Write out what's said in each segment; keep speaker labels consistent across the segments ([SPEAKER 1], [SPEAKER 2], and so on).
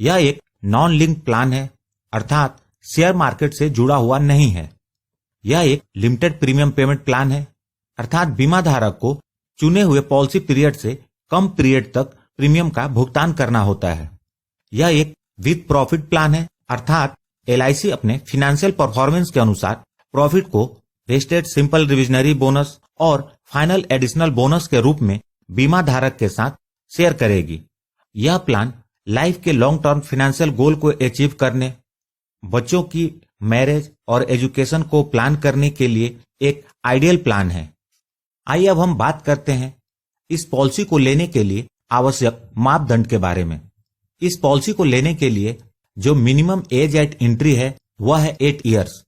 [SPEAKER 1] यह एक non link plan है, अर्थात शेयर मार्केट से जुड़ा हुआ नहीं है। यह एक लिमिटेड प्रीमियम पेमेंट प्लान है, अर्थात बीमा धारक को चुने हुए पॉलिसी पीरियड से कम पीरियड तक प्रीमियम का भुगतान करना होता है। यह एक विद प्रॉफिट प्लान है, अर्थात LIC अपने फाइनेंशियल परफॉर्मेंस के अनुसार प्रॉफिट को वेस्टेड सिंपल रिविजनरी बोनस और फाइनल एडिशनल बोनस के रूप में बीमा धारक के साथ शेयर करेगी। यह प्लान लाइफ के लॉन्ग टर्म फाइनेंशियल गोल को अचीव करने, बच्चों की मैरिज और एजुकेशन को प्लान करने के लिए एक आइडियल प्लान है। आइए अब हम बात करते हैं इस पॉलिसी को लेने के लिए आवश्यक मापदंड के बारे में। इस पॉलिसी को लेने के लिए जो मिनिमम एज एट एंट्री है वह है 8 इयर्स,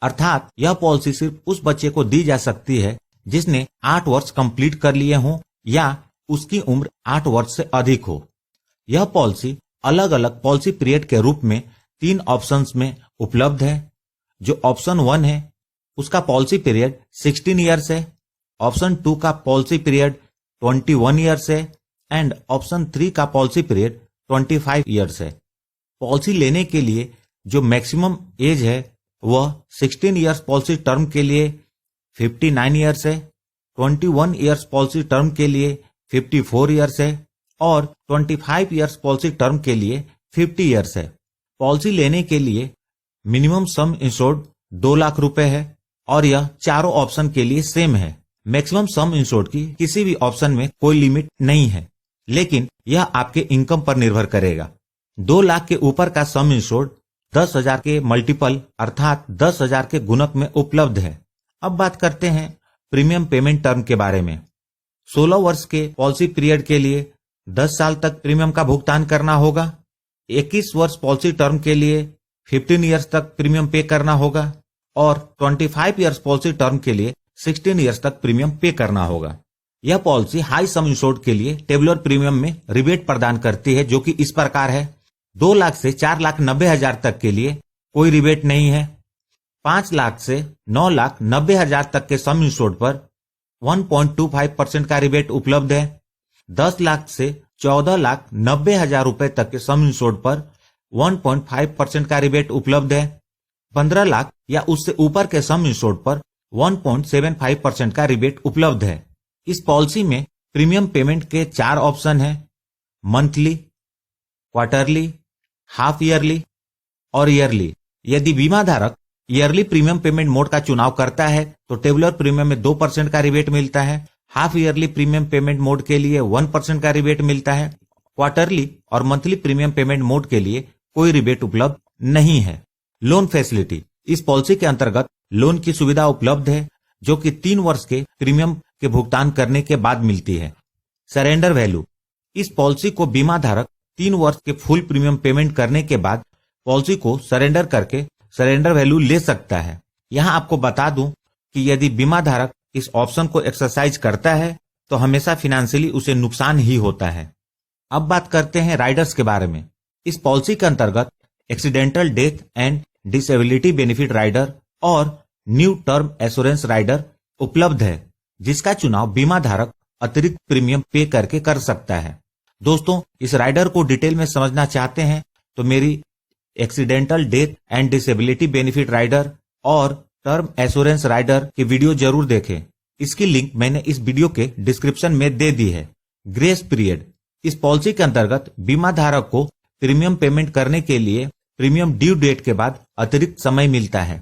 [SPEAKER 1] अर्थात यह पॉलिसी सिर्फ उस बच्चे को दी जा सकती है जिसने 8 वर्ष कंप्लीट कर लिए हों या उसकी उम्र 8 वर्ष से अधिक हो। यह पॉलिसी अलग अलग पॉलिसी पीरियड के रूप में 3 ऑप्शंस में उपलब्ध है। जो ऑप्शन 1 है उसका पॉलिसी पीरियड 16 इयर्स है, ऑप्शन 2 का पॉलिसी पीरियड 21 इयर्स है एंड ऑप्शन 3 का पॉलिसी पीरियड 25 इयर्स है। पॉलिसी लेने के लिए जो मैक्सिमम एज है वह 16 इयर्स पॉलिसी टर्म के लिए 59 इयर्स है, 21 इयर्स पॉलिसी टर्म के लिए 54 इयर्स है और 25 इयर्स पॉलिसी टर्म के लिए 50 इयर्स है। पॉलिसी लेने के लिए मिनिमम सम इंश्योर्ड 2 लाख रुपए है और यह चारों ऑप्शन के लिए सेम है। मैक्सिमम सम इंश्योर्ड की किसी भी ऑप्शन में कोई लिमिट नहीं है, लेकिन यह आपके इनकम पर निर्भर करेगा। 2 लाख के ऊपर का सम इंश्योर्ड 10,000 के मल्टीपल अर्थात 10,000 के गुणक में उपलब्ध है। अब बात करते हैं प्रीमियम पेमेंट टर्म के बारे में। 16 वर्ष के पॉलिसी पीरियड के लिए 10 साल तक प्रीमियम का भुगतान करना होगा। 21 वर्ष पॉलिसी टर्म के लिए 15 इयर्स तक प्रीमियम पे करना होगा और 25 इयर्स पॉलिसी टर्म के लिए 16 इयर्स तक प्रीमियम पे करना होगा। यह पॉलिसी हाई सम इंश्योर्ड के लिए टेबुलर प्रीमियम में रिबेट प्रदान करती है, जो कि इस प्रकार है। 2 लाख से 4,90,000 तक के लिए कोई रिबेट नहीं है। 5 लाख से 9,90,000 तक के सम इंश्योर्ड पर 1.25% का रिबेट उपलब्ध है। 10 लाख से 14,90,000 रुपए तक के सम इंश्योर्ड पर 1.5% का रिबेट उपलब्ध है। 15 लाख या उससे ऊपर के सम इंश्योर्ड पर 1.75% का रिबेट उपलब्ध है। इस पॉलिसी में प्रीमियम पेमेंट के 4 ऑप्शन हैं: मंथली, क्वार्टरली, हाफ ईयरली और ईयरली। यदि बीमा धारक ईयरली प्रीमियम पेमेंट मोड का चुनाव करता है तो टेबुलर प्रीमियम में 2% का रिबेट मिलता है। Half yearly premium payment mode के लिए 1% का रिबेट मिलता है। क्वार्टरली और मंथली प्रीमियम पेमेंट मोड के लिए कोई रिबेट उपलब्ध नहीं है। लोन फैसिलिटी: इस पॉलिसी के अंतर्गत लोन की सुविधा उपलब्ध है, जो कि 3 वर्ष के प्रीमियम के भुगतान करने के बाद मिलती है। सरेंडर वैल्यू: इस पॉलिसी को बीमा धारक 3 वर्ष के फुल प्रीमियम पेमेंट करने के बाद पॉलिसी को सरेंडर करके सरेंडर वैल्यू ले सकता है। यहां आपको बता दूं कि यदि बीमा धारक इस ऑप्शन को एक्सरसाइज करता है तो हमेशा फाइनेंशियली उसे नुकसान ही होता है। अब बात करते हैं राइडर्स के बारे में। इस पॉलिसी के अंतर्गत accidental death and disability benefit rider और न्यू टर्म एश्योरेंस राइडर उपलब्ध है, जिसका चुनाव बीमा धारक अतिरिक्त प्रीमियम पे करके कर सकता है। दोस्तों, इस राइडर को डिटेल में समझना चाहते हैं तो मेरी accidental death and disability benefit rider और टर्म एश्योरेंस राइडर की वीडियो जरूर देखें। इसकी लिंक मैंने इस वीडियो के डिस्क्रिप्शन में दे दी है। ग्रेस पीरियड: इस पॉलिसी के अंतर्गत बीमा धारक को प्रीमियम पेमेंट करने के लिए प्रीमियम ड्यू डेट के बाद अतिरिक्त समय मिलता है।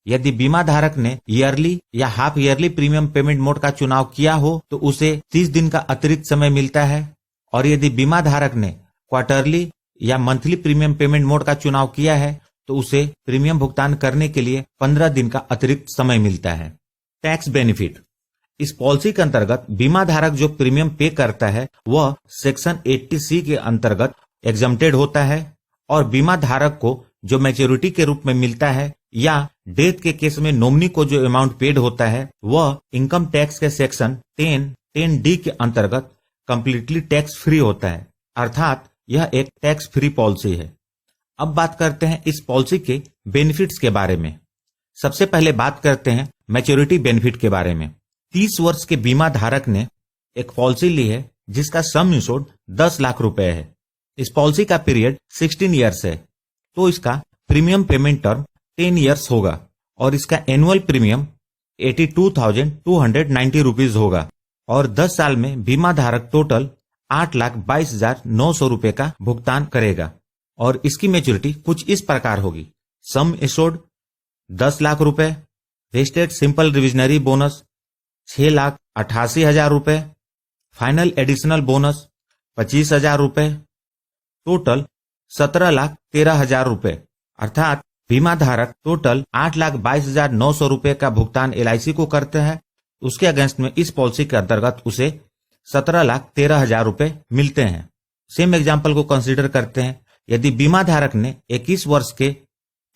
[SPEAKER 1] यदि बीमा धारक ने ईयरली या half yearly premium payment mode का चुनाव किया हो तो उसे 30 दिन का अतिरिक्त समय मिलता है और यदि बीमा धारक ने क्वार्टरली या मंथली प्रीमियम पेमेंट मोड का चुनाव किया है तो उसे प्रीमियम भुगतान करने के लिए 15 दिन का अतिरिक्त समय मिलता है। टैक्स बेनिफिट: इस पॉलिसी के अंतर्गत बीमा धारक जो प्रीमियम पे करता है वह सेक्शन 80C के अंतर्गत एग्जम्प्टेड होता है और बीमा धारक को जो मैच्योरिटी के रूप में मिलता है या डेथ के केस में नॉमिनी को जो अमाउंट पेड होता है वह इनकम टैक्स के सेक्शन 10D के अंतर्गत कंप्लीटली टैक्स फ्री होता है, अर्थात यह एक टैक्स फ्री पॉलिसी है। अब बात करते हैं इस पॉलिसी के बेनिफिट्स के बारे में। सबसे पहले बात करते हैं मैच्योरिटी बेनिफिट के बारे में। 30 वर्ष के बीमा धारक ने एक पॉलिसी ली है जिसका सम इंश्योर्ड 10 लाख रुपए है इस पॉलिसी का पीरियड 16 ईयर्स है, तो इसका प्रीमियम पेमेंट टर्म 10 ईयर्स होगा और इसका एनुअल प्रीमियम 82,290 रुपीज होगा और 10 साल में बीमा धारक टोटल 8,22,900 रुपए का भुगतान करेगा और इसकी मैच्योरिटी कुछ इस प्रकार होगी। सम एश्योर्ड 10 लाख रुपए, वेस्टेड सिंपल रिविजनरी बोनस 6,88,000 रुपए, फाइनल एडिशनल बोनस 25,000 रुपए, टोटल 17,13,000 रुपए, अर्थात बीमा धारक टोटल 8,22,900 रुपए का भुगतान LIC को करते हैं। उसके अगेंस्ट में इस पॉलिसी के अंतर्गत उसे 17,13,000 रुपए मिलते हैं। सेम एग्जाम्पल को कंसीडर करते हैं। यदि बीमा धारक ने 21 वर्ष के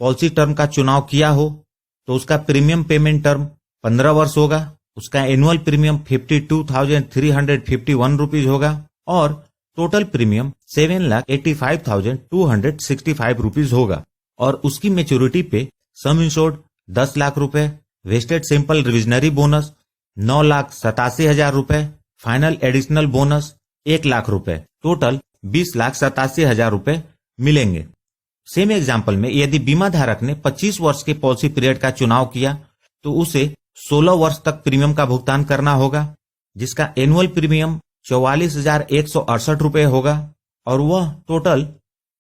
[SPEAKER 1] पॉलिसी टर्म का चुनाव किया हो तो उसका प्रीमियम पेमेंट टर्म 15 वर्ष होगा, उसका एनुअल प्रीमियम 52,351 रुपीज होगा और टोटल प्रीमियम 7,85,265 रुपीज होगा और उसकी मैच्योरिटी पे सम इंश्योर्ड 10 लाख रुपए, वेस्टेड सिंपल रिविजनरी बोनस 9,87,000 रुपए, फाइनल एडिशनल बोनस 1 लाख रुपए, टोटल 20,87,000 रुपए मिलेंगे। सेम एग्जाम्पल में यदि बीमा धारक ने 25 वर्ष के पॉलिसी पीरियड का चुनाव किया तो उसे 16 वर्ष तक प्रीमियम का भुगतान करना होगा, जिसका एनुअल प्रीमियम 44,168 रुपए होगा और वह टोटल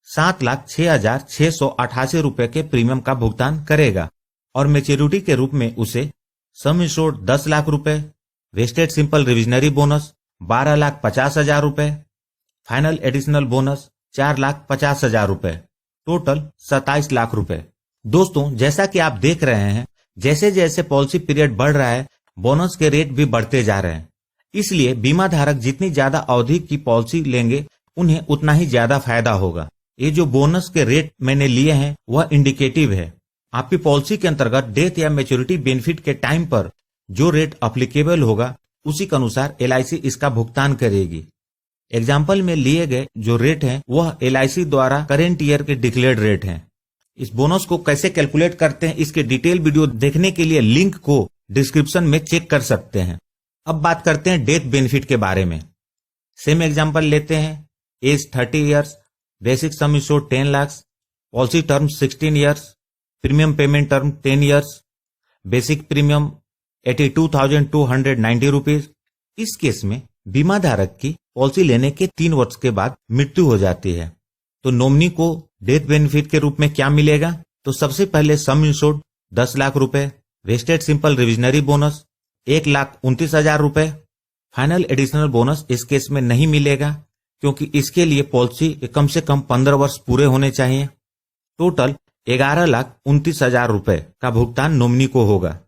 [SPEAKER 1] 7,06,688 रुपए के प्रीमियम का भुगतान करेगा और मैच्योरिटी के रूप में उसे सम इंश्योर्ड 10 लाख रुपए, वेस्टेड सिंपल रिविजनरी बोनस 12,50,000 रुपए, फाइनल एडिशनल बोनस 4,50,000 रुपए, टोटल 27 लाख रुपए। दोस्तों, जैसा कि आप देख रहे हैं, जैसे जैसे पॉलिसी पीरियड बढ़ रहा है बोनस के रेट भी बढ़ते जा रहे हैं। इसलिए बीमा धारक जितनी ज्यादा अवधि की पॉलिसी लेंगे उन्हें उतना ही ज्यादा फायदा होगा। ये जो बोनस के रेट मैंने लिए हैं वह इंडिकेटिव है। आपकी पॉलिसी के अंतर्गत डेथ या मैच्योरिटी बेनिफिट के टाइम पर जो रेट अप्लीकेबल होगा उसी के अनुसार LIC इसका भुगतान करेगी। एग्जाम्पल में लिए गए जो रेट हैं वह LIC द्वारा करेंट ईयर के डिक्लेयर्ड रेट हैं। इस बोनस को कैसे कैलकुलेट करते हैं इसके डिटेल वीडियो देखने के लिए लिंक को डिस्क्रिप्शन में चेक कर सकते हैं। अब बात करते हैं डेथ बेनिफिट के बारे में। सेम एग्जाम्पल लेते हैं। Age 30 years, basic sum insured 10 lakh, policy term 16 years, premium payment term 10 years, basic premium 82,290 rupees. इस केस में बीमा धारक की पॉलिसी लेने के 3 वर्ष के बाद मृत्यु हो जाती है तो नॉमिनी को डेथ बेनिफिट के रूप में क्या मिलेगा? तो सबसे पहले सम इंश्योर्ड 10 लाख रुपए, वेस्टेड सिंपल रिविजनरी बोनस 1,29,000 रुपए, फाइनल एडिशनल बोनस इस केस में नहीं मिलेगा क्योंकि इसके लिए पॉलिसी कम से कम 15 वर्ष पूरे होने चाहिए। टोटल 11,29,000 रुपए का भुगतान नॉमिनी को होगा।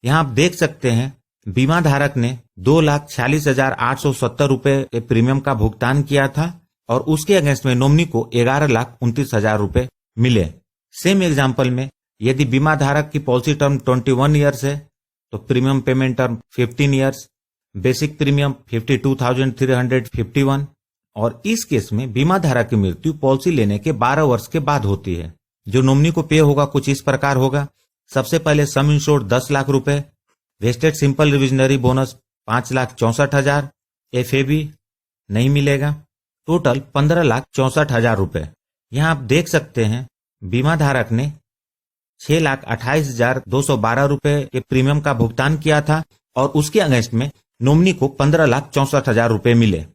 [SPEAKER 1] यहाँ आप देख सकते हैं बीमा धारक ने 2,46,870 रुपए के प्रीमियम का भुगतान किया था और उसके अगेंस्ट में नॉमिनी को 11,29,000 रुपए मिले। सेम एग्जाम्पल में यदि बीमा धारक की पॉलिसी टर्म 21 ईयर्स है तो premium payment term 15 years, basic premium 52,351 और इस केस में बीमा धारक की मृत्यु पॉलिसी लेने के 12 वर्ष के बाद होती है। जो नॉमिनी को पे होगा कुछ इस प्रकार होगा। सबसे पहले सम इंश्योर्ड 10 लाख रुपए, wasted simple revisionary bonus 5,64,000, FAB नहीं मिलेगा, टोटल 15,64,000 रुपए। यहाँ आप देख सकते हैं बीमा धारक ने 6,28,212 रुपए के प्रीमियम का भुगतान किया था और उसके अगेंस्ट में नॉमिनी को 15,64,000 रुपए मिले।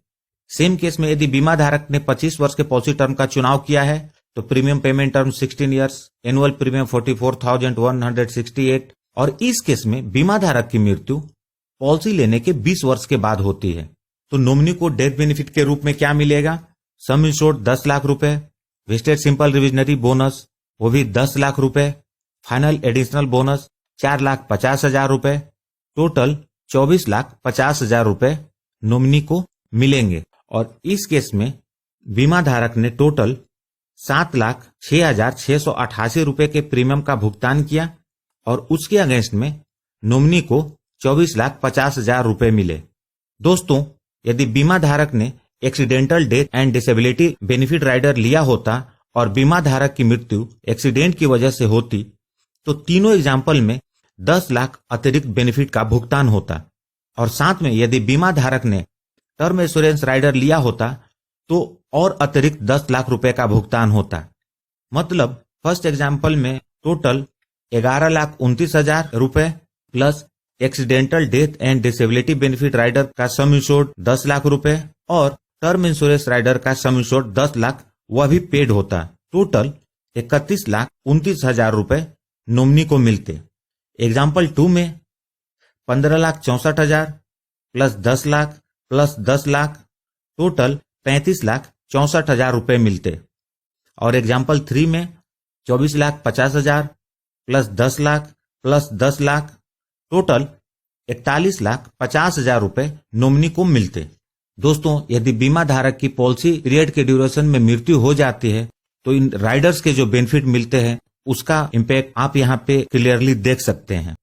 [SPEAKER 1] सेम केस में यदि बीमा धारक ने 25 वर्ष के पॉलिसी टर्म का चुनाव किया है तो premium payment term 16 years, annual premium 44,168 और इस केस में बीमा धारक की मृत्यु पॉलिसी लेने के 20 वर्ष के बाद होती है तो नॉमिनी को डेथ बेनिफिट के रूप में क्या मिलेगा? सम इंश्योर्ड 10 लाख रुपए, वेस्टेड सिंपल रिविजनरी बोनस वो भी 10 लाख रुपए, फाइनल एडिशनल बोनस 4,50,000 रुपए, टोटल 24,50,000 रुपए नॉमिनी को मिलेंगे और इस केस में बीमा धारक ने टोटल 7,06,688 रुपए के प्रीमियम का भुगतान किया और उसके अगेंस्ट में नॉमिनी को 24,50,000 रुपए मिले। दोस्तों, यदि बीमा धारक ने accidental death and disability benefit rider लिया होता और बीमा धारक की मृत्यु एक्सीडेंट की वजह से होती तो तीनों एग्जाम्पल में 10 लाख अतिरिक्त बेनिफिट का भुगतान होता और साथ में यदि बीमा धारक ने टर्म इंश्योरेंस राइडर लिया होता तो और अतिरिक्त 10 लाख रुपए का भुगतान होता। मतलब फर्स्ट एग्जाम्पल में टोटल 11,29,000 रुपए plus accidental death and disability benefit rider का सम इंश्योर्ड 10 लाख रुपए और टर्म इंश्योरेंस राइडर का सम इंश्योर्ड 10 लाख वह भी पेड होता। टोटल 31,29,000 रुपए नॉमिनी को मिलते। एग्जाम्पल 2 में 15,64,000 plus 10 lakh plus 10 lakh total 35,64,000 रुपए मिलते। और एग्जाम्पल 3 में 24,50,000 plus 10 lakh plus 10 lakh total 41,50,000 रुपए नॉमिनी को मिलते। दोस्तों, यदि बीमा धारक की पॉलिसी पीरियड के ड्यूरेशन में मृत्यु हो जाती है तो इन राइडर्स के जो बेनिफिट मिलते हैं उसका इम्पैक्ट आप यहाँ पे क्लियरली देख सकते हैं।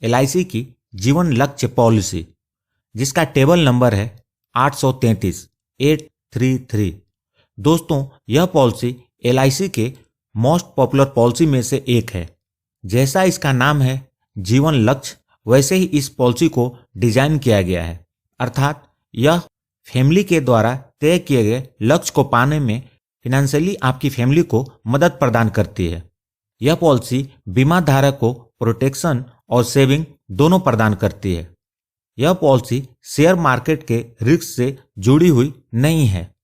[SPEAKER 1] LIC की जीवन लक्ष्य पॉलिसी जिसका टेबल नंबर है 833। दोस्तों, यह पॉलिसी LIC के मोस्ट पॉपुलर पॉलिसी में से एक है। जैसा इसका नाम है जीवन लक्ष्य, वैसे ही इस पॉलिसी को डिजाइन किया गया है, अर्थात यह फैमिली के द्वारा तय किए गए लक्ष्य को पाने में फिनेंशियली आपकी फैमिली को मदद प्रदान करती है। यह पॉलिसी बीमा धारक को प्रोटेक्शन और सेविंग दोनों प्रदान करती है। यह पॉलिसी शेयर मार्केट के रिस्क से जुड़ी हुई नहीं है।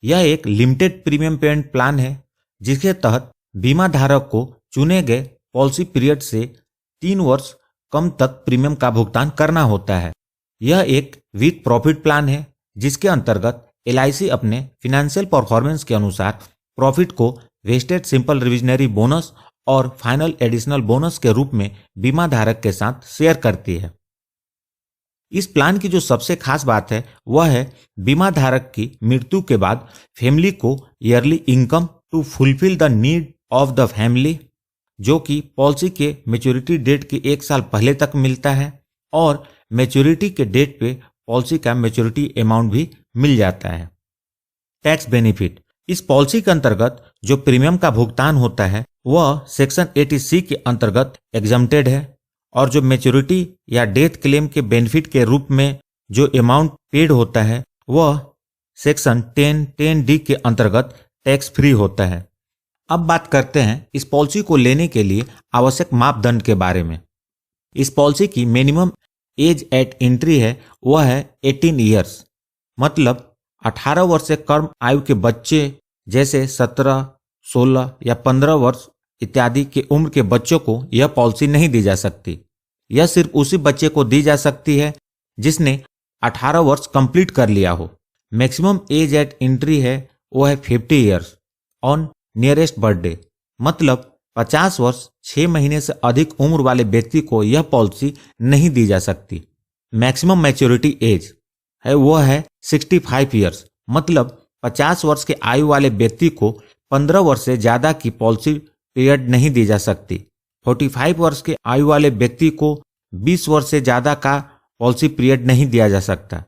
[SPEAKER 1] यह एक लिमिटेड प्रीमियम पेमेंट प्लान है जिसके तहत बीमा धारक को चुने गए पॉलिसी पीरियड से 3 वर्ष कम तक प्रीमियम का भुगतान करना होता है। यह एक विथ प्रॉफिट प्लान है जिसके अंतर्गत LIC अपने फिनेंशियल परफॉर्मेंस के अनुसार प्रॉफिट को वेस्टेड सिंपल रिविजनरी बोनस और फाइनल एडिशनल बोनस के रूप में बीमा धारक के साथ शेयर करती है। इस प्लान की जो सबसे खास बात है वह है बीमा धारक की मृत्यु के बाद फैमिली को yearly income to fulfil the need of the family, जो कि पॉलिसी के मैच्योरिटी डेट के 1 साल पहले तक मिलता है और मैच्योरिटी के डेट पे पॉलिसी का मैच्योरिटी अमाउंट भी मिल जाता है। टैक्स बेनिफिट, इस पॉलिसी के अंतर्गत जो प्रीमियम का भुगतान होता है वह सेक्शन 80C के अंतर्गत एग्जम्प्टेड है और जो मैच्योरिटी या डेथ क्लेम के बेनिफिट के रूप में जो अमाउंट पेड होता है वह सेक्शन 10(10)(d) के अंतर्गत टैक्स फ्री होता है। अब बात करते हैं इस पॉलिसी को लेने के लिए आवश्यक मापदंड के बारे में। इस पॉलिसी की मिनिमम एज एट एंट्री है वह है 18 ईयर्स, मतलब 18 वर्ष से कम आयु के बच्चे जैसे 17, 16 या 15 वर्ष इत्यादि के उम्र के बच्चों को यह पॉलिसी नहीं दी जा सकती। यह सिर्फ उसी बच्चे को दी जा सकती है जिसने 18 वर्ष कंप्लीट कर लिया हो। मैक्सिमम एज एट एंट्री है वो है 50 ईयर्स ऑन नियरेस्ट बर्थडे, मतलब 50 वर्ष 6 महीने से अधिक उम्र वाले व्यक्ति को यह पॉलिसी नहीं दी जा सकती। मैक्सिमम मैच्योरिटी एज है वो है 65 ईयर्स, मतलब 50 वर्ष के आयु वाले व्यक्ति को 15 वर्ष से ज्यादा की पॉलिसी पीरियड नहीं दी जा सकती। 45 वर्ष के आयु वाले व्यक्ति को 20 वर्ष से ज्यादा का पॉलिसी पीरियड नहीं दिया जा सकता।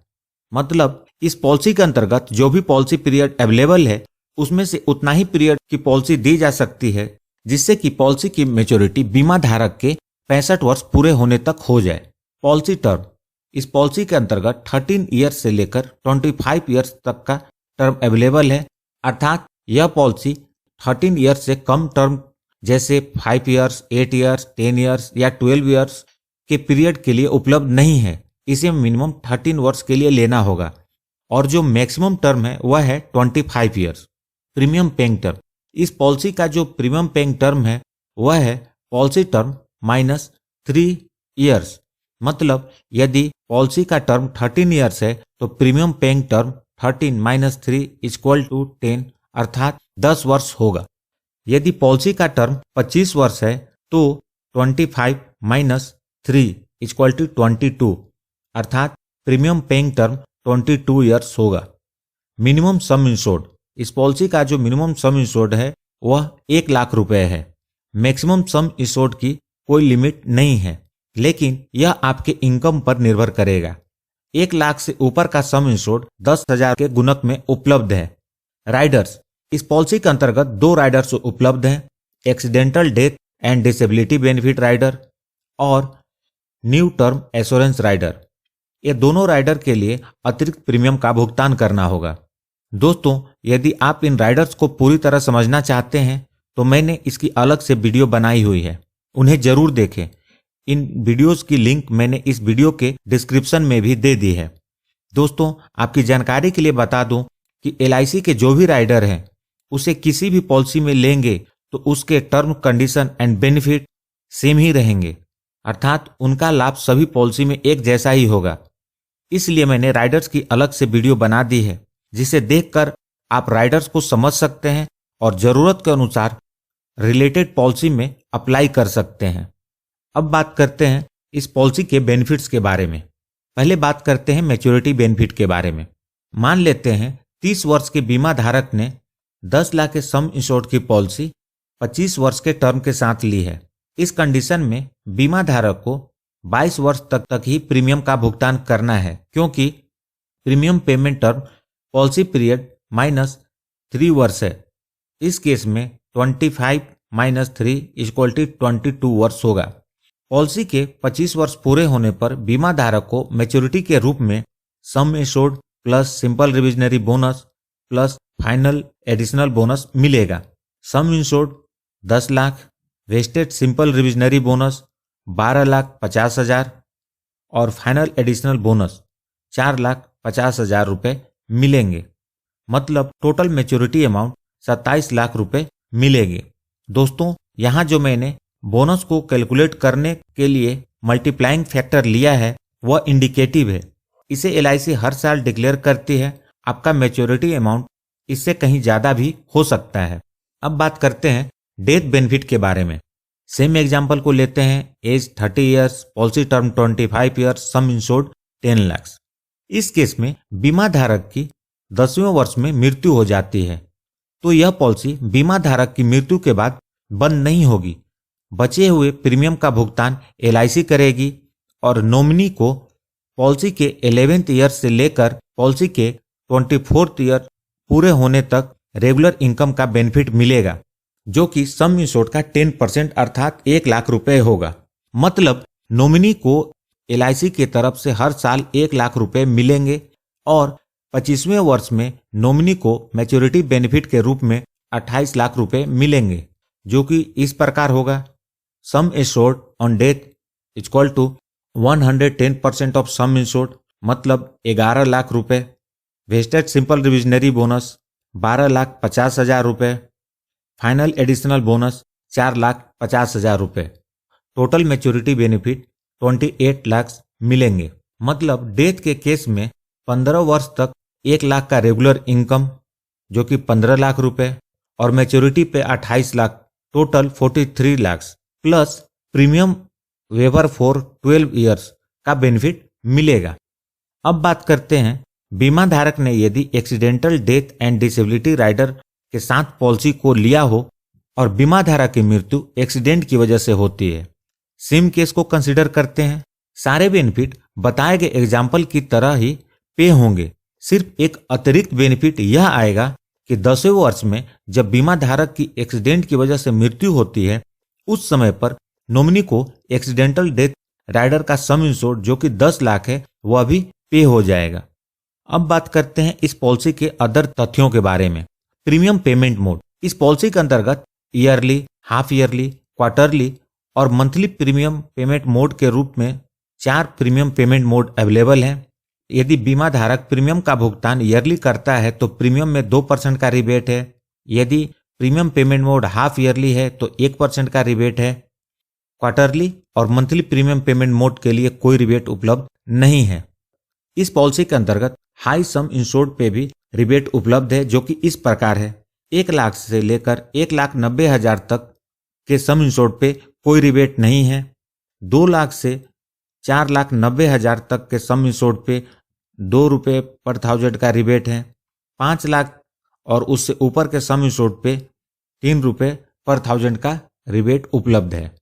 [SPEAKER 1] मतलब इस पॉलिसी के अंतर्गत जो भी पॉलिसी पीरियड अवेलेबल है उसमें से उतना ही पीरियड की पॉलिसी दी जा सकती है जिससे कि पॉलिसी की मैच्योरिटी बीमा धारक के 65 वर्ष पूरे होने तक हो जाए। पॉलिसी टर्म, इस पॉलिसी के अंतर्गत 13 ईयर्स से लेकर 25 ईयर्स तक का टर्म अवेलेबल है, अर्थात यह पॉलिसी 13 ईयर्स से कम टर्म जैसे 5 ईयर्स, 8 ईयर्स, 10 ईयर्स या 12 ईयर्स के पीरियड के लिए उपलब्ध नहीं है। इसे मिनिमम 13 वर्ष के लिए लेना होगा और जो मैक्सिमम टर्म है वह है 25 ईयर्स। प्रीमियम पेइंग टर्म, इस पॉलिसी का जो प्रीमियम पेइंग टर्म है वह है पॉलिसी टर्म माइनस 3 ईयर्स, मतलब यदि पॉलिसी का टर्म 13 ईयर्स है तो premium paying term 13 minus 3 equal to 10, अर्थात 10 वर्ष होगा। यदि पॉलिसी का टर्म 25 वर्ष है तो 25 माइनस 3 इक्वल टू 22, अर्थात प्रीमियम पेइंग टर्म 22 ईयर्स होगा। मिनिमम सम इंश्योर्ड, इस पॉलिसी का जो मिनिमम सम इंश्योर्ड है वह 1 लाख रुपए है। मैक्सिमम सम इंश्योर्ड की कोई लिमिट नहीं है, लेकिन यह आपके इनकम पर निर्भर करेगा। 1 लाख से ऊपर का सम इंश्योर्ड 10,000 के गुणक में उपलब्ध है। राइडर्स, इस पॉलिसी के अंतर्गत 2 राइडर्स उपलब्ध हैं, accidental death and disability benefit rider और न्यू टर्म एश्योरेंस राइडर। ये दोनों राइडर के लिए अतिरिक्त प्रीमियम का भुगतान करना होगा। दोस्तों, यदि आप इन राइडर्स को पूरी तरह समझना चाहते हैं तो मैंने इसकी अलग से वीडियो बनाई हुई है, उन्हें जरूर देखें। इन वीडियोस की लिंक मैंने इस वीडियो के डिस्क्रिप्शन में भी दे दी है। दोस्तों, आपकी जानकारी के लिए बता दूं कि LIC के जो भी राइडर हैं उसे किसी भी पॉलिसी में लेंगे तो उसके term condition and benefit same ही रहेंगे, अर्थात उनका लाभ सभी पॉलिसी में एक जैसा ही होगा। इसलिए मैंने राइडर्स की अलग से वीडियो बना दी है, जिसे देखकर आप राइडर्स को समझ सकते हैं और जरूरत के अनुसार रिलेटेड पॉलिसी में अप्लाई कर सकते हैं। अब बात करते हैं इस पॉलिसी के बेनिफिट्स के बारे में। पहले बात करते हैं मैच्योरिटी बेनिफिट के बारे में। मान लेते हैं 30 वर्ष के बीमा धारक ने 10 लाख के सम इंश्योर्ड की पॉलिसी 25 वर्ष के टर्म के साथ ली है। इस कंडीशन में बीमा धारक को 22 वर्ष तक ही प्रीमियम का भुगतान करना है, क्योंकि premium payment term policy period -3 वर्ष है। इस केस में 25 - 3 = 22 वर्ष होगा। पॉलिसी के 25 वर्ष पूरे होने पर बीमा धारक को मैच्योरिटी के रूप में sum insured plus simple revisionary bonus plus final additional bonus मिलेगा। Sum insured 10 lakh, vested simple revisionary bonus 12,50,000 और फाइनल एडिशनल बोनस 4,50,000 रुपए मिलेंगे। मतलब टोटल मैच्योरिटी अमाउंट 27 लाख रुपए मिलेंगे। दोस्तों, यहाँ जो मैंने बोनस को कैलकुलेट करने के लिए मल्टीप्लाइंग फैक्टर लिया है वह इंडिकेटिव है। इसे LIC हर साल डिक्लेयर करती है। आपका मैच्योरिटी अमाउंट इससे कहीं ज्यादा भी हो सकता है। अब बात करते हैं डेथ बेनिफिट के बारे में। सेम एग्जांपल को लेते हैं। Age 30 years, policy term 25 years, sum insured 10 lakh. इस केस में बीमा धारक की 10वें वर्ष में मृत्यु हो जाती है तो यह पॉलिसी बीमा धारक की मृत्यु के बाद बंद नहीं होगी। बचे हुए प्रीमियम का भुगतान LIC करेगी और नॉमिनी को पॉलिसी के 11th ईयर से लेकर पॉलिसी के 24th ईयर पूरे होने तक रेगुलर इनकम का बेनिफिट मिलेगा, जो कि सम इंश्योर्ड का 10% अर्थात 1 लाख रुपए होगा। मतलब नॉमिनी को LIC की तरफ से हर साल 1 लाख रुपए मिलेंगे और 25वें वर्ष में नॉमिनी को मैच्योरिटी बेनिफिट के रूप में 28 लाख रुपए मिलेंगे, जो कि इस प्रकार होगा। Sum insured on death equal to 110% of sum insured, मतलब 11 लाख रुपए। वेस्टेड सिंपल रिविजनरी बोनस 12,50,000 रुपए। फाइनल एडिशनल बोनस 4,50,000 रुपए। टोटल मैच्योरिटी बेनिफिट 28 लाख मिलेंगे। मतलब डेथ के केस में 15 वर्ष तक 1 लाख का रेगुलर इनकम, जो कि 15 लाख रुपए, और मैच्योरिटी पे 28 lakh, total 43 lakh plus premium waiver for 12 years का बेनिफिट मिलेगा। अब बात करते हैं बीमा धारक ने यदि accidental death and disability rider के साथ पॉलिसी को लिया हो और बीमा धारक की मृत्यु एक्सीडेंट की वजह से होती है। सेम केस को कंसीडर करते हैं। सारे बेनिफिट बताए गए एग्जाम्पल की तरह ही पे होंगे। सिर्फ एक अतिरिक्त बेनिफिट यह आएगा कि 10वें वर्ष में जब बीमा धारक की एक्सीडेंट की वजह से मृत्यु होती है उस समय पर नॉमिनी को एक्सीडेंटल डेथ राइडर का सम इंश्योर्ड, जो कि 10 लाख है, वह भी पे हो जाएगा। अब बात करते हैं इस पॉलिसी के अदर तथ्यों के बारे में। Premium payment mode. इस पॉलिसी के अंतर्गत ईयरली, हाफ ईयरली, क्वार्टरली और मंथली प्रीमियम पेमेंट मोड के रूप में 4 प्रीमियम पेमेंट मोड अवेलेबल हैं। यदि बीमा धारक प्रीमियम का भुगतान ईयरली करता है तो प्रीमियम में 2% का रिबेट है। यदि premium payment mode half yearly है तो 1% का रिबेट है। क्वार्टरली और मंथली प्रीमियम पेमेंट मोड के लिए कोई रिबेट उपलब्ध नहीं है। इस पॉलिसी के अंतर्गत हाई सम इंश्योर्ड पे भी रिबेट उपलब्ध है, जो कि इस प्रकार है। 1 लाख से लेकर 1,90,000 तक के सम इंश्योर्ड पे कोई रिबेट नहीं है। 2 लाख से 4,90,000 तक के सम इंश्योर्ड पे 2 रुपये पर 1000 का रिबेट है। 5 लाख और उससे ऊपर के सम इंश्योर्ड पे 3 रुपये पर 1000 का रिबेट उपलब्ध है।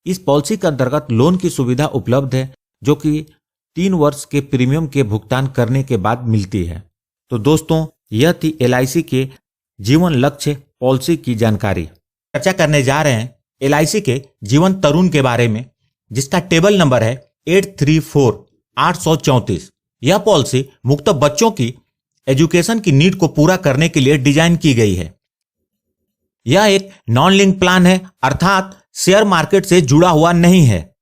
[SPEAKER 1] इस पॉलिसी के अंतर्गत लोन की सुविधा उपलब्ध है, जो कि 3 वर्ष के प्रीमियम के भुगतान करने के बाद मिलती है। तो दोस्तों, यह थी LIC के जीवन लक्ष्य पॉलिसी की जानकारी। चर्चा करने जा रहे हैं LIC के जीवन तरुण के बारे में, जिसका टेबल नंबर है 834,834। यह पॉलिसी मुख्यतः बच्चों की एजुकेशन की नीड को पूरा करने के लिए डिजाइन की गई है। यह एक नॉन लिंक प्लान है, अर्थात शेयर मार्केट से जुड़ा हुआ नहीं है।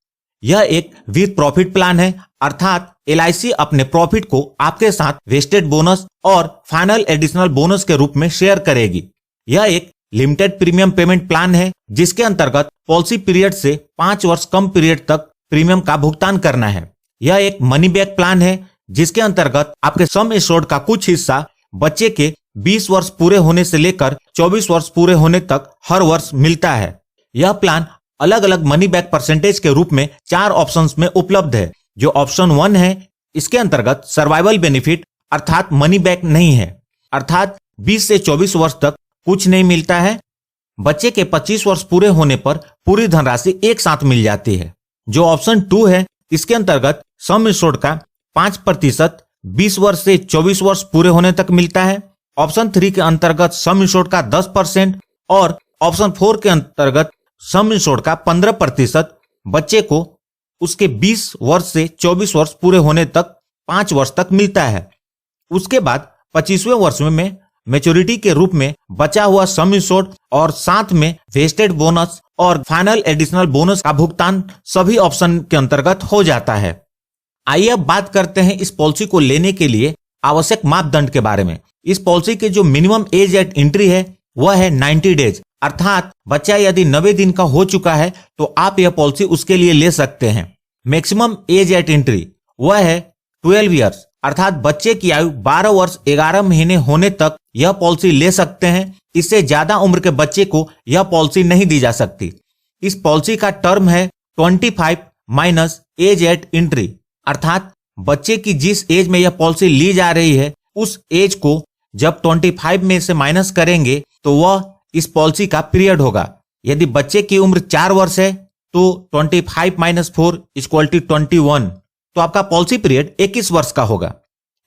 [SPEAKER 1] यह एक विद प्रॉफिट प्लान है, अर्थात LIC अपने प्रॉफिट को आपके साथ वेस्टेड बोनस और फाइनल एडिशनल बोनस के रूप में शेयर करेगी। यह एक लिमिटेड प्रीमियम पेमेंट प्लान है, जिसके अंतर्गत पॉलिसी पीरियड से 5 वर्ष कम पीरियड तक प्रीमियम का भुगतान करना है। यह एक मनी बैक प्लान है, जिसके अंतर्गत आपके सम एश्योर्ड का कुछ हिस्सा बच्चे के 20 वर्ष पूरे होने से लेकर 24 वर्ष पूरे होने तक हर वर्ष मिलता है। यह प्लान अलग अलग मनी बैक परसेंटेज के रूप में 4 ऑप्शंस में उपलब्ध है। जो ऑप्शन 1 है, इसके अंतर्गत सर्वाइवल बेनिफिट अर्थात मनी बैक नहीं है, अर्थात 20 से 24 वर्ष तक कुछ नहीं मिलता है। बच्चे के 25 वर्ष पूरे होने पर पूरी धनराशि एक साथ मिल जाती है। जो ऑप्शन 2 है, इसके अंतर्गत सम एश्योर्ड का 5% 20 वर्ष से 24 वर्ष पूरे होने तक मिलता है। ऑप्शन 3 के अंतर्गत सम एश्योर्ड का 10% और ऑप्शन 4 के अंतर्गत सम एश्योर्ड का 15% बच्चे को उसके 20 वर्ष से 24 वर्ष पूरे होने तक 5 वर्ष तक मिलता है। उसके बाद 25वें वर्ष में मैच्योरिटी के रूप में बचा हुआ सम एश्योर्ड और साथ में वेस्टेड बोनस और फाइनल एडिशनल बोनस का भुगतान सभी ऑप्शन के अंतर्गत हो जाता है। आइए अब बात करते हैं इस पॉलिसी को लेने के लिए आवश्यक मापदंड के बारे में। इस पॉलिसी के जो मिनिमम एज एट एंट्री है वह है 90 डेज, अर्थात बच्चा यदि 90 दिन का हो चुका है तो आप यह पॉलिसी उसके लिए ले सकते हैं। मैक्सिमम एज एट एंट्री वह है 12 ईयर्स, अर्थात बच्चे की आयु 12 वर्ष 11 महीने होने तक यह पॉलिसी ले सकते हैं। इससे ज्यादा उम्र के बच्चे को यह पॉलिसी नहीं दी जा सकती। इस पॉलिसी का टर्म है 25 माइनस एज एट एंट्री, अर्थात बच्चे की जिस एज में यह पॉलिसी ली जा रही है उस एज को जब 25 में से माइनस करेंगे तो वह इस पॉलिसी का पीरियड होगा। यदि बच्चे की उम्र 4 वर्ष है तो 25 माइनस 4 इक्वल टू 21, तो आपका पॉलिसी पीरियड 21 वर्ष का होगा।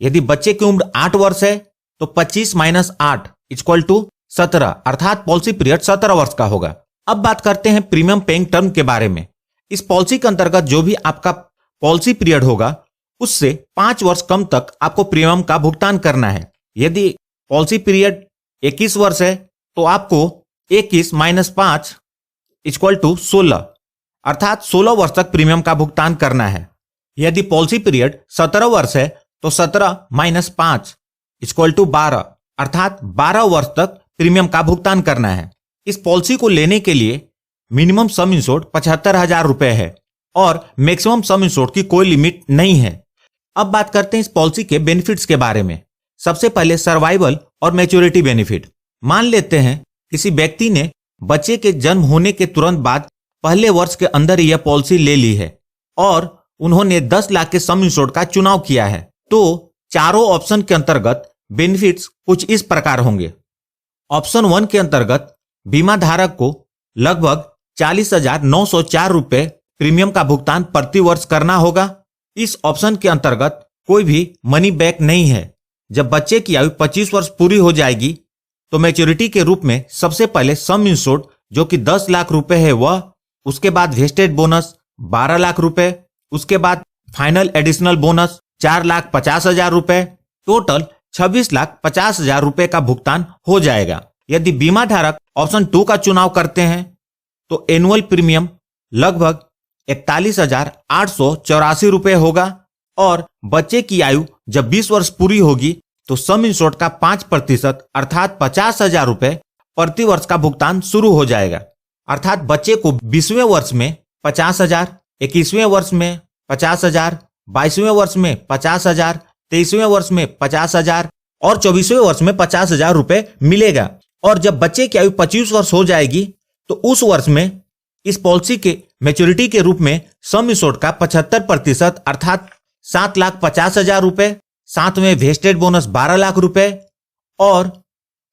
[SPEAKER 1] यदि बच्चे की उम्र 8 वर्ष है तो 25 माइनस 8 इक्वल टू 17, अर्थात पॉलिसी पीरियड 17 वर्ष का होगा। अब बात करते हैं प्रीमियम पेइंग टर्म के बारे में। इस पॉलिसी के अंतर्गत जो भी आपका पॉलिसी पीरियड होगा उससे 5 वर्ष कम तक आपको प्रीमियम का भुगतान करना है। यदि पॉलिसी पीरियड 21 वर्ष है तो आपको 21 माइनस 5 इक्वल टू 16, अर्थात 16 वर्ष तक प्रीमियम का भुगतान करना है। यदि पॉलिसी पीरियड 17 वर्ष है तो 17 माइनस 5 इक्वल टू 12, अर्थात 12 वर्ष तक प्रीमियम का भुगतान करना है। इस पॉलिसी को लेने के लिए मिनिमम सम इंश्योर्ड 75,000 रुपए है और मैक्सिमम सम इंश्योर्ड की कोई लिमिट नहीं है। अब बात करते हैं इस पॉलिसी के बेनिफिट्स के बारे में। सबसे पहले सर्वाइवल और मैच्योरिटी बेनिफिट। मान लेते हैं किसी व्यक्ति ने बच्चे के जन्म होने के तुरंत बाद पहले वर्ष के अंदर यह पॉलिसी ले ली है और उन्होंने 10 लाख के सम इंश्योर्ड का चुनाव किया है, तो चारों ऑप्शन के अंतर्गत बेनिफिट्स कुछ इस प्रकार होंगे। ऑप्शन 1 के अंतर्गत बीमा धारक को लगभग 40,904 रुपए प्रीमियम का भुगतान प्रति वर्ष करना होगा। इस ऑप्शन के अंतर्गत कोई भी मनी बैक नहीं है। जब बच्चे की आयु 25 वर्ष पूरी हो जाएगी तो मैच्योरिटी के रूप में सबसे पहले सम इंश्योर्ड जो कि 10 लाख रुपए है वह, उसके बाद वेस्टेड बोनस 12 लाख रुपए, उसके बाद फाइनल एडिशनल बोनस 4,50,000 रुपए, टोटल 26,50,000 रुपए का भुगतान हो जाएगा। यदि बीमा धारक ऑप्शन 2 का चुनाव करते हैं तो एनुअल प्रीमियम लगभग 41,884 रुपए होगा और बच्चे की आयु जब 20 वर्ष पूरी होगी तो सम इंश्योर्ड का 5% अर्थात 50,000 रुपए प्रति वर्ष का भुगतान शुरू हो जाएगा। अर्थात बच्चे को 20वें वर्ष में 50,000, 21वें वर्ष में 50,000, 22वें वर्ष में 50,000, 23वें वर्ष में 50,000 और 24वें वर्ष में 50,000 रुपए मिलेगा। और जब बच्चे की आयु 25 वर्ष हो जाएगी तो उस वर्ष में इस पॉलिसी के मैच्योरिटी के रूप में सम इंश्योर्ड का 75% अर्थात 7,50,000 रुपए, साथ में वेस्टेड बोनस 12 लाख रुपए और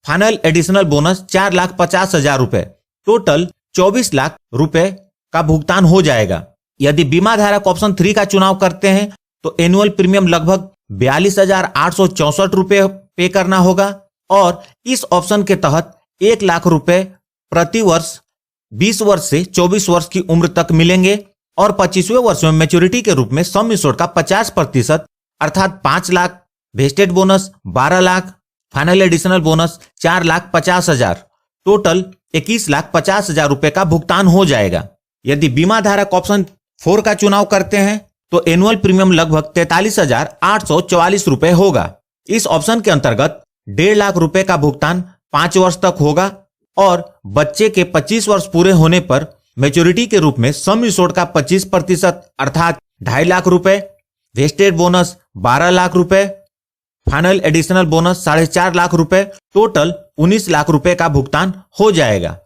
[SPEAKER 1] फाइनल एडिशनल बोनस 4,50,000 रुपए, टोटल 24 लाख रुपए का भुगतान हो जाएगा। यदि बीमा धारक ऑप्शन 3 का चुनाव करते हैं तो एनुअल प्रीमियम लगभग 42,864 रुपए पे करना होगा और इस ऑप्शन के तहत 1 लाख रुपए प्रति वर्ष 20 वर्ष से 24 वर्ष की उम्र तक मिलेंगे और 25वें वर्ष में मैच्योरिटी के रूप में सम इंश्योर्ड का 50% अर्थात 5 lakh vested bonus 12 lakh, final additional bonus 4,50,000, total 21,50,000 रुपए का भुगतान हो जाएगा। यदि बीमा धारक ऑप्शन 4 का चुनाव करते हैं तो एनुअल प्रीमियम लगभग 43,844 रुपए होगा। इस ऑप्शन के अंतर्गत 1.5 लाख रुपए का भुगतान 5 वर्ष तक होगा और बच्चे के 25 वर्ष पूरे होने पर मैच्योरिटी के रूप में सम इंश्योर्ड का 25% अर्थात 2.5 लाख रुपए, वेस्टेड बोनस 12 लाख रुपए, फाइनल एडिशनल बोनस 4.5 लाख रुपए, टोटल 19 लाख रुपए का भुगतान हो जाएगा।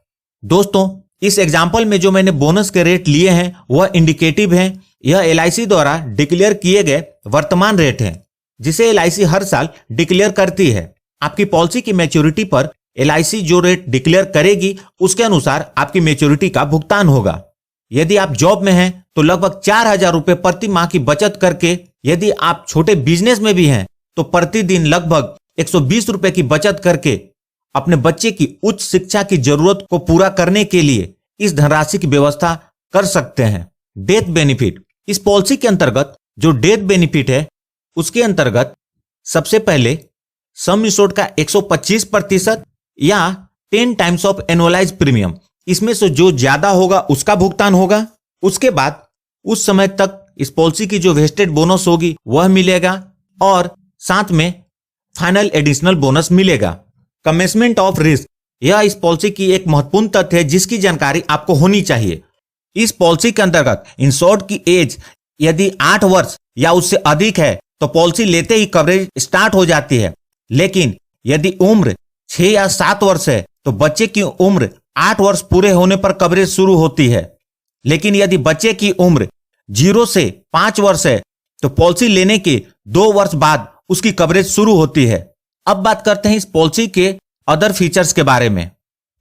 [SPEAKER 1] दोस्तों, इस एग्जाम्पल में जो मैंने बोनस के रेट लिए हैं वह इंडिकेटिव हैं। यह LIC द्वारा डिक्लेयर किए गए वर्तमान रेट हैं जिसे LIC हर साल डिक्लेयर करती है। आपकी पॉलिसी की मैच्योरिटी पर LIC जो रेट डिक्लेयर करेगी उसके अनुसार आपकी मैच्योरिटी का भुगतान होगा। यदि आप जॉब में हैं तो लगभग 4,000 रुपए प्रति माह की बचत करके, यदि आप छोटे बिजनेस में भी हैं तो प्रतिदिन लगभग 120 रुपए की बचत करके अपने बच्चे की उच्च शिक्षा की जरूरत को पूरा करने के लिए इस धनराशि की व्यवस्था कर सकते हैं। डेथ बेनिफिट, इस पॉलिसी के अंतर्गत जो डेथ बेनिफिट है उसके अंतर्गत सबसे पहले सम इंश्योर्ड का 125% या 10 टाइम्स ऑफ एनुअलाइज प्रीमियम, इसमें से जो ज्यादा होगा उसका भुगतान होगा। उसके बाद उस समय तक इस पॉलिसी की जो वेस्टेड बोनस होगी वह मिलेगा और साथ में फाइनल एडिशनल बोनस मिलेगा। कमेंसमेंट ऑफ रिस्क, यह इस पॉलिसी की एक महत्वपूर्ण तथ्य है जिसकी जानकारी आपको होनी चाहिए। इस पॉलिसी के अंतर्गत इंश्योर्ड की एज यदि 8 वर्ष या उससे अधिक है तो पॉलिसी लेते ही कवरेज स्टार्ट हो जाती है, लेकिन यदि उम्र 6 या 7 वर्ष है तो बच्चे की उम्र 8 वर्ष पूरे होने पर कवरेज शुरू होती है। लेकिन यदि बच्चे की उम्र 0 से 5 वर्ष है तो पॉलिसी लेने के 2 वर्ष बाद उसकी कवरेज शुरू होती है। अब बात करते हैं इस पॉलिसी के अदर फीचर्स के बारे में।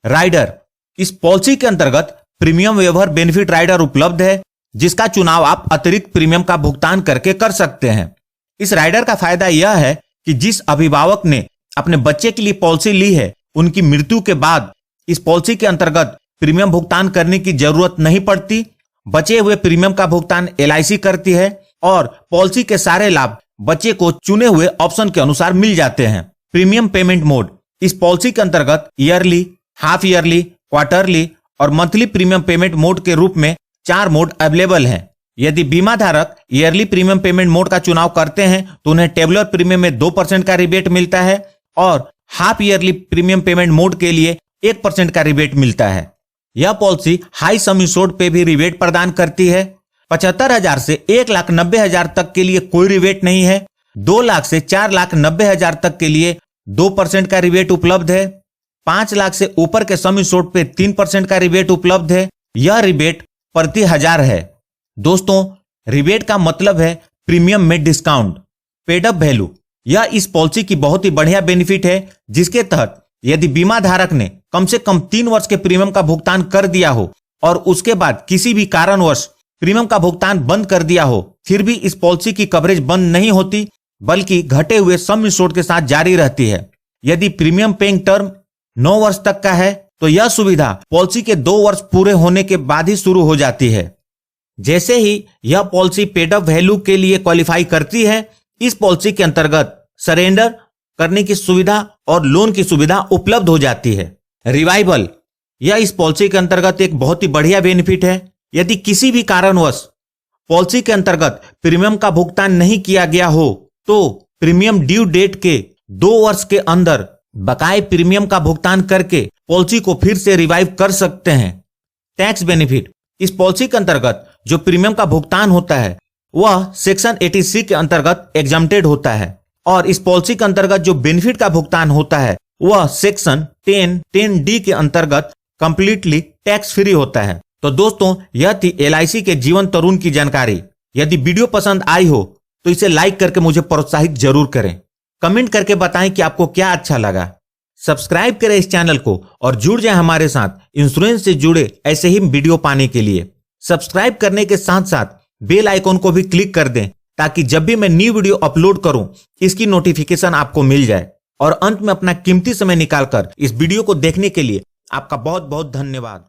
[SPEAKER 1] राइडर, इस पॉलिसी के अंतर्गत प्रीमियम वेवर बेनिफिट राइडर उपलब्ध है जिसका चुनाव आप अतिरिक्त प्रीमियम का भुगतान करके कर सकते हैं। इस राइडर का फायदा यह है कि जिस अभिभावक ने अपने बच्चे के लिए पॉलिसी ली है उनकी मृत्यु के बाद इस पॉलिसी के अंतर्गत प्रीमियम भुगतान करने की जरूरत नहीं पड़ती। बचे हुए प्रीमियम का भुगतान LIC करती है और पॉलिसी के सारे लाभ बच्चे को चुने हुए ऑप्शन के अनुसार मिल जाते हैं। प्रीमियम पेमेंट मोड, इस पॉलिसी के अंतर्गत ईयरली, हाफ ईयरली, क्वार्टरली और मंथली प्रीमियम पेमेंट मोड के रूप में 4 मोड अवेलेबल हैं। यदि बीमा धारक ईयरली प्रीमियम पेमेंट मोड का चुनाव करते हैं तो उन्हें टेबुलर प्रीमियम में 2% का रिबेट मिलता है और half yearly premium payment mode के लिए 1% का रिबेट मिलता है। यह पॉलिसी हाई सम इंश्योर्ड पे भी रिबेट प्रदान करती है। 75,000 से 1,90,000 तक के लिए कोई रिबेट नहीं है। 2 लाख से 4,90,000 तक के लिए 2% का रिबेट उपलब्ध है। 5 लाख से ऊपर के सम इंश्योर्ड पे 3% का रिबेट उपलब्ध है। यह रिबेट प्रति 1000 है। दोस्तों, रिबेट का मतलब है प्रीमियम में डिस्काउंट। पेड अप वैल्यू, यह इस पॉलिसी की बहुत ही बढ़िया बेनिफिट है जिसके तहत यदि बीमा धारक ने कम से कम 3 वर्ष के प्रीमियम का भुगतान कर दिया हो और उसके बाद किसी भी कारणवश प्रीमियम का भुगतान बंद कर दिया हो, फिर भी इस पॉलिसी की कवरेज बंद नहीं होती बल्कि घटे हुए सम इंश्योर्ड के साथ जारी रहती है। यदि प्रीमियम पेइंग टर्म 9 वर्ष तक का है तो यह सुविधा पॉलिसी के 2 वर्ष पूरे होने के बाद ही शुरू हो जाती है। जैसे ही यह पॉलिसी पेड अप वैल्यू के लिए क्वालिफाई करती है, इस पॉलिसी के अंतर्गत सरेंडर करने की सुविधा और लोन की सुविधा उपलब्ध हो जाती है। रिवाइवल, यह इस पॉलिसी के अंतर्गत एक बहुत ही बढ़िया बेनिफिट है। यदि किसी भी कारणवश पॉलिसी के अंतर्गत प्रीमियम का भुगतान नहीं किया गया हो तो प्रीमियम ड्यू डेट के 2 वर्ष के अंदर बकाये प्रीमियम का भुगतान करके पॉलिसी को फिर से रिवाइव कर सकते हैं। टैक्स बेनिफिट, इस पॉलिसी के अंतर्गत जो प्रीमियम का भुगतान होता है वह सेक्शन 80C के अंतर्गत एग्जम्प्टेड होता है और इस पॉलिसी के अंतर्गत जो बेनिफिट का भुगतान होता है वह सेक्शन 10(10)D के अंतर्गत कंप्लीटली टैक्स फ्री होता है। तो दोस्तों, यह थी LIC के जीवन तरुण की जानकारी। यदि वीडियो पसंद आई हो तो इसे लाइक करके मुझे प्रोत्साहित जरूर करें। कमेंट करके बताएं कि आपको क्या अच्छा लगा। सब्सक्राइब करें इस चैनल को और जुड़ जाएं हमारे साथ इंश्योरेंस से जुड़े ऐसे ही वीडियो पाने के लिए। सब्सक्राइब करने के साथ साथ बेल आइकॉन को भी क्लिक कर दें ताकि जब भी मैं न्यू वीडियो अपलोड करूं इसकी नोटिफिकेशन आपको मिल जाए। और अंत में अपना कीमती समय निकालकर इस वीडियो को देखने के लिए आपका बहुत बहुत धन्यवाद।